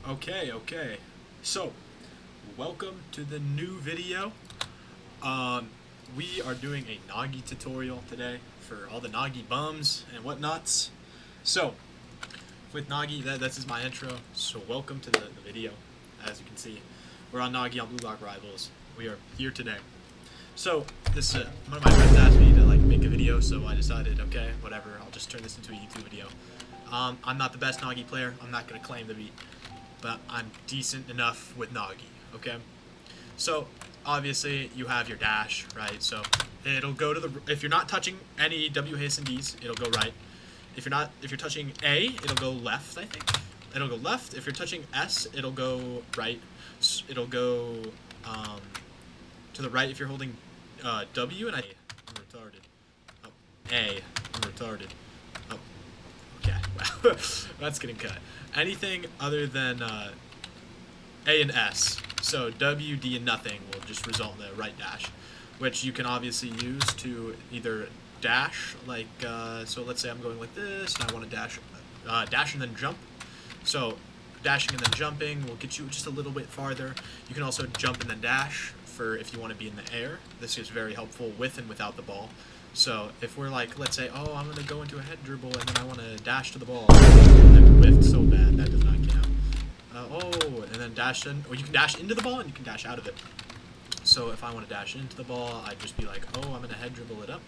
Okay. So, welcome to the new video. We are doing a NAGI tutorial today for all the NAGI bums and whatnots. So, with NAGI, this is my intro. So, welcome to the video. As you can see, we're on NAGI on BLUELOCK Rivals. We are here today. So, this is one of my friends asked me to make a video, so I decided, okay, whatever. I'll just turn this into a YouTube video. I'm not the best NAGI player. I'm not gonna claim to be, but I'm decent enough with NAGI, okay? So, obviously, you have your dash, right? So, it'll go to the, if you're not touching any W, H, and Ds, it'll go right. If you're touching A, it'll go left, I think. It'll go left. If you're touching S, it'll go right. It'll go, to the right if you're holding, W, and I'm retarded. Oh, A, I'm retarded. Oh, okay, wow, that's getting cut. Anything other than A and S, so W, D, and nothing will just result in the right dash, which you can obviously use to either dash, so let's say I'm going like this, and I want to dash and then jump. So dashing and then jumping will get you just a little bit farther. You can also jump and then dash for if you want to be in the air. This is very helpful with and without the ball. So if we're like, let's say, oh, I'm going to go into a head dribble and then I want to dash to the ball. I whiffed so bad, that does not count. And then dash in, or you can dash into the ball and you can dash out of it. So if I want to dash into the ball, I'd just be like, oh, I'm going to head dribble it up,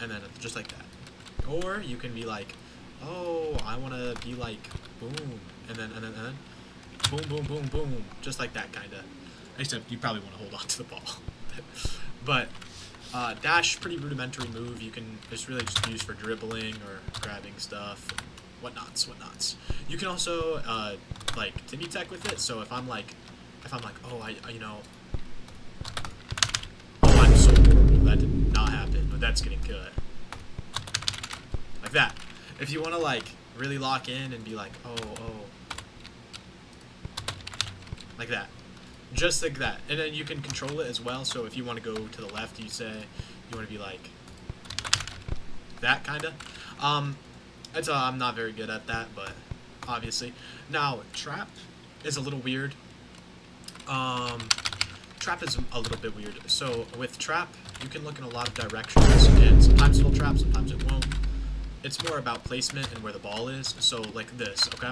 and then just like that. Or you can be like, oh, I want to be like, boom, and then boom, boom, boom, boom, just like that, kind of. Except you probably want to hold on to the ball. But dash, pretty rudimentary move. It's really just used for dribbling or grabbing stuff, whatnots. You can also Timmy tech with it. So if I'm like, oh, oh, I'm so horrible. That did not happen, but that's getting cut. Like that. If you want to really lock in and be like, oh, like that. Just like that. And then you can control it as well. So if you want to go to the left, you say you want to be like that, kind of. I'm not very good at that, but obviously. Now, trap is a little weird. Trap is a little bit weird. So with trap, you can look in a lot of directions, and sometimes it'll trap, sometimes it won't. It's more about placement and where the ball is. So like this, okay?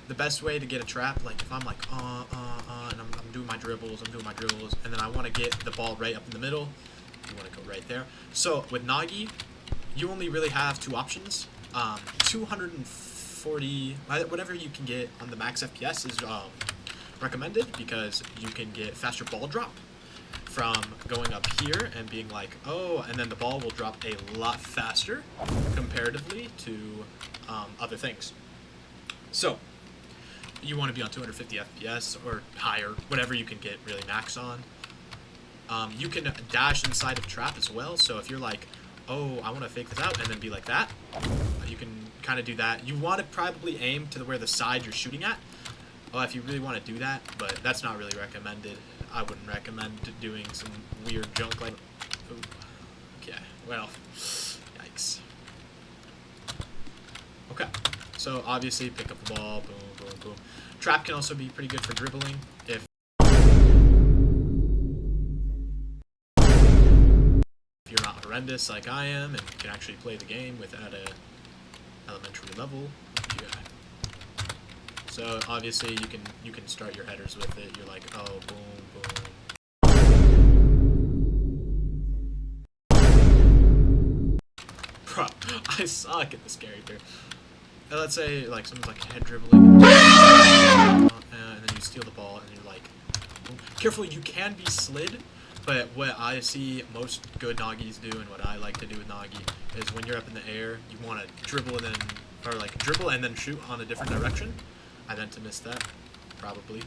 The best way to get a trap, if I'm like, and I'm doing my dribbles, and then I want to get the ball right up in the middle, you want to go right there. So with NAGI, you only really have two options. 240, whatever you can get on the max FPS is recommended, because you can get faster ball drop from going up here and being like, oh, and then the ball will drop a lot faster comparatively to other things. So you want to be on 250 FPS or higher, whatever you can get really max on. You can dash inside of trap as well, so if you're like, oh, I want to fake this out, and then be like that, you can kind of do that. You want to probably aim to where the side you're shooting at, if you really want to do that, but that's not really recommended. I wouldn't recommend doing some weird junk like, ooh, okay, well, yikes. Okay, so obviously pick up the ball, boom, boom, boom. Trap can also be pretty good for dribbling if you're not horrendous like I am and can actually play the game at a elementary level. Yeah. So obviously you can start your headers with it. You're like, oh, boom, boom. Bro, I suck at this character. Let's say someone's head dribbling, and then you steal the ball, and you're like, boom. Careful, you can be slid, but what I see most good Nagis do, and what I like to do with Nagi, is when you're up in the air, you want to dribble and then shoot on a different direction. I meant to miss that, probably.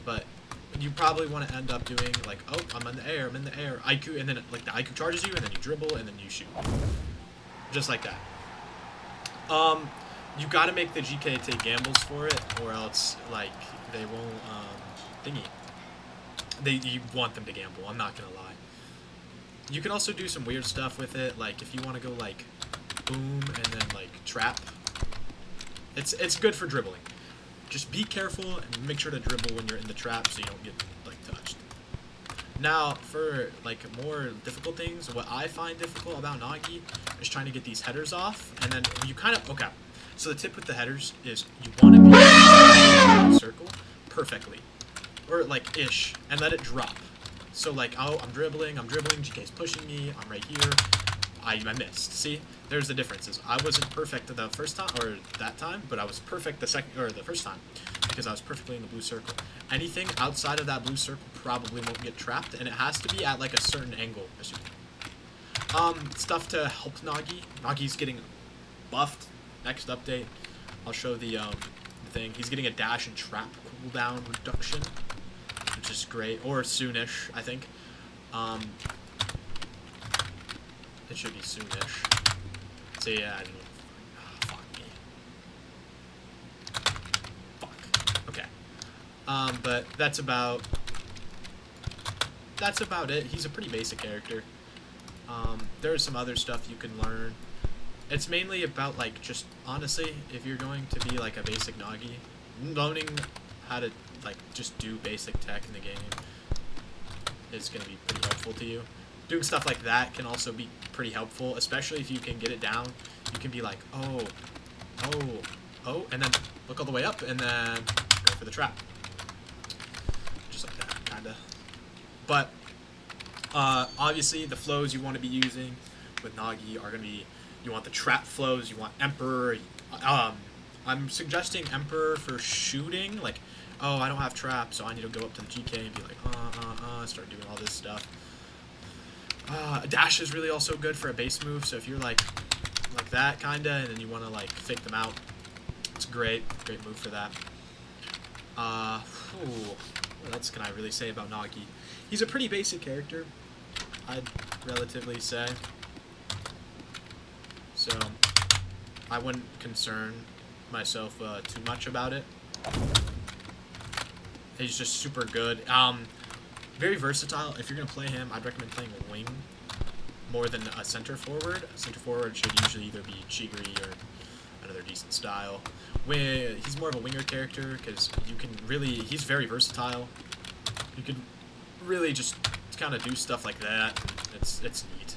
But you probably want to end up doing oh, I'm in the air, IQ, and then the IQ charges you, and then you dribble, and then you shoot. Just like that. You gotta make the GK take gambles for it, or else they won't thingy. You want them to gamble, I'm not gonna lie. You can also do some weird stuff with it, if you want to go boom and then trap. It's good for dribbling. just be careful and make sure to dribble when you're in the trap so you don't get like touched. Now, for like more difficult things, what I find difficult about Nagi is trying to get these headers off, and then you kind of okay. So the tip with the headers is you want to be in a circle perfectly, or like ish, and let it drop. So like, oh, I'm dribbling, GK's pushing me, I'm right here, I missed. See, there's the differences. I wasn't perfect the first time or that time, but I was perfect the first time because I was perfectly in the blue circle. Anything outside of that blue circle probably won't get trapped, and it has to be at like a certain angle. Stuff to help Nagi. Nagi's getting buffed. Next update, I'll show the thing. He's getting a dash and trap cooldown reduction, which is great, or soonish, I think. It should be soonish. So yeah, I don't know. Oh, fuck me. Fuck. Okay. But that's about it. He's a pretty basic character. There's some other stuff you can learn. It's mainly about, like, just, honestly, if you're going to be, like, a basic Nagi, learning how to, like, just do basic tech in the game is going to be pretty helpful to you. Doing stuff like that can also be pretty helpful, especially if you can get it down. You can be like, oh, and then look all the way up, and then go for the trap. Just like that, kind of. But, obviously, the flows you want to be using with Nagi are going to be, you want the trap flows, you want Emperor. I'm suggesting Emperor for shooting, like, oh, I don't have trap, so I need to go up to the GK and be like, start doing all this stuff. Dash is really also good for a base move, so if you're like that, kinda, and then you want to, like, fake them out, it's great move for that. What else can I really say about Nagi? He's a pretty basic character, I'd relatively say. So, I wouldn't concern myself too much about it. He's just super good. Very versatile. If you're going to play him, I'd recommend playing a wing more than a center forward. A center forward should usually either be Chigiri or another decent style. He's more of a winger character because you can really, he's very versatile. You can really just kind of do stuff like that. It's neat.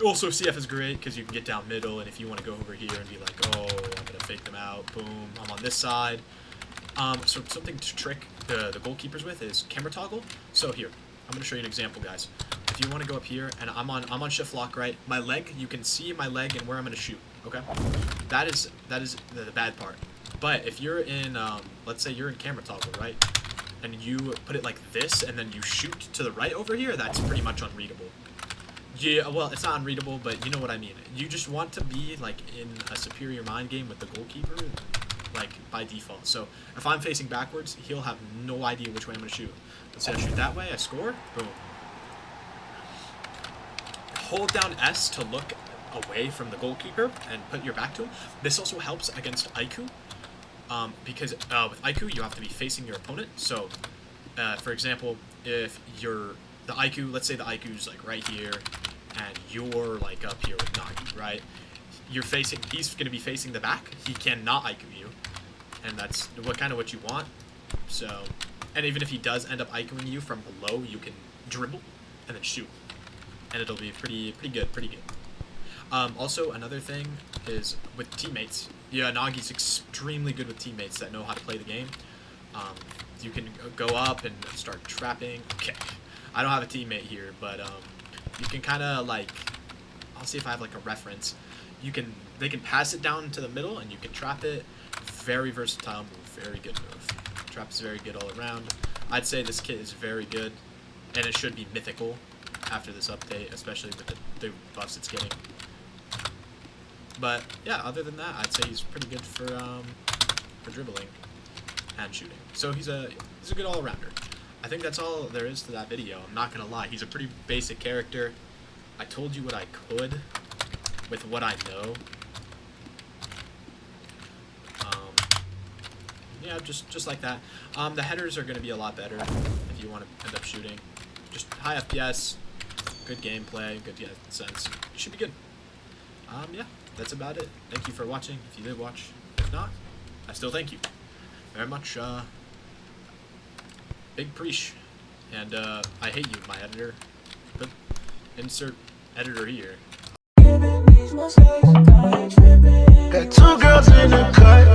Also, CF is great because you can get down middle, and if you want to go over here and be like, oh, I'm going to fake them out, boom, I'm on this side. So something to trick the goalkeepers with is camera toggle. So here, I'm going to show you an example, guys. If you want to go up here, and I'm on shift lock, right? My leg, you can see my leg and where I'm going to shoot, okay? That is the bad part. But if you're in, let's say you're in camera toggle, right? And you put it like this, and then you shoot to the right over here, that's pretty much unreadable. Yeah, well, it's not unreadable, but you know what I mean. You just want to be, like, in a superior mind game with the goalkeeper, like, by default. So, if I'm facing backwards, he'll have no idea which way I'm going to shoot. Let's say I shoot that way, I score, boom. Hold down S to look away from the goalkeeper and put your back to him. This also helps against Aiku, because with Aiku, you have to be facing your opponent. So, for example, if you're the Aiku, let's say the Aiku's like right here, and you're like up here with Nagi, right? He's going to be facing the back. He cannot Aiku you, and that's what you want. So, and even if he does end up Aikuing you from below, you can dribble and then shoot, and it'll be pretty good. Also, another thing is with teammates. Yeah, Nagi's extremely good with teammates that know how to play the game. You can go up and start trapping. Okay, I don't have a teammate here, but you can kind of like, I'll see if I have like a reference. They can pass it down to the middle and you can trap it. Very versatile move, very good move. Trap is very good all around. I'd say this kit is very good, and it should be mythical after this update, especially with the buffs it's getting. But yeah, other than that, I'd say he's pretty good for dribbling and shooting. So he's a good all-rounder. I think that's all there is to that video. I'm not gonna lie, he's a pretty basic character. I told you what I could with what I know. Yeah, just like that. The headers are gonna be a lot better if you want to end up shooting. Just high FPS, good gameplay, good sense. It should be good. Yeah, that's about it. Thank you for watching. If you did watch, if not, I still thank you. very much big preach. And I hate you, my editor. But insert editor here. Got two girls in the cut.